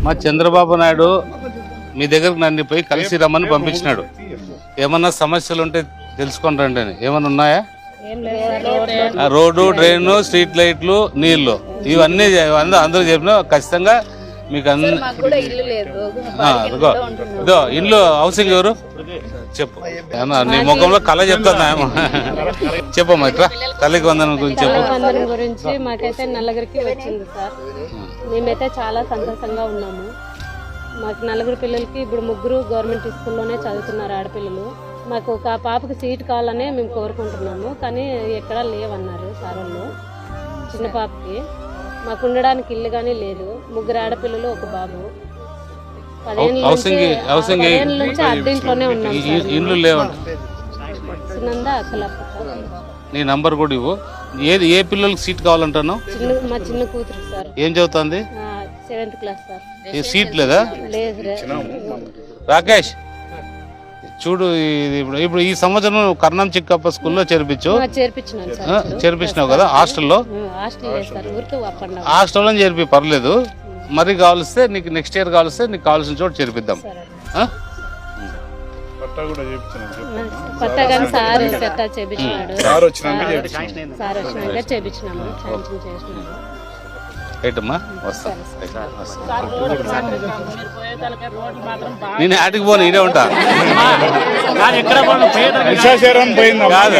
మా చంద్రబాబు నాయుడు మీ దగ్గరకు నన్ను పోయి కలిసి రమ్మని పంపించినాడు. ఏమన్నా సమస్యలు ఉంటే తెలుసుకొని రండి అని. ఏమన్నా ఉన్నాయా? రోడ్డు, డ్రైన్, స్ట్రీట్ లైట్లు, నీళ్లు, ఇవన్నీ అందరూ చెప్పినా ఖచ్చితంగా మీకు ఇదో ఇల్లు హౌసింగ్ ఎవరు చెప్పు. నీ ముఖంలో కళ చెప్తాను చెప్పమ్మా. ఇట్లా తల్లికి వందనం గురించి చెప్పు. వందనం గురించి మాకైతే నలుగురికి వచ్చింది సార్. మేమైతే చాలా సంతోషంగా ఉన్నాము. మాకు నలుగురు పిల్లలకి ఇప్పుడు ముగ్గురు గవర్నమెంట్ స్కూల్లోనే చదువుతున్నారు ఆడపిల్లలు. మాకు ఒక పాపకి సీట్ కావాలనే మేము కోరుకుంటున్నాము, కానీ ఎక్కడా లేవన్నారు సార్ వాళ్ళు. చిన్న పాపకి మాకు ఉండడానికి ఇల్లు కానీ లేదు. ముగ్గురు ఆడపిల్లలు, ఒక బాబు. 15 నుంచి అద్దెంట్లోనే ఉన్నాం. ఇల్లు లేవండి. సునంద అక్కలప్ప. నీ నంబర్ కూడా ఇవ్వు. ఏ పిల్లలకి సీట్ కావాలంటాను? మా చిన్న కూతురు సార్. ఏం చదువుతుంది? 7th class sir. సీట్ లేదా? రాకేష్ చూడు, ఇప్పుడు ఈ సంవత్సరం కర్ణం చిక్కప్ప స్కూల్లో చేర్పించినావు కదా హాస్టల్లో. హాస్టల్లో చేర్పి పర్లేదు. మరి కావలిస్తే నీకు నెక్స్ట్ ఇయర్ కావలిస్తే నీకు కావాల్సిన చోటు చేర్పిద్దాం. రైటమ్మా, వస్తాను. నేను ఆటికి పోను, ఇదే ఉంటా. పోయింది కాదు.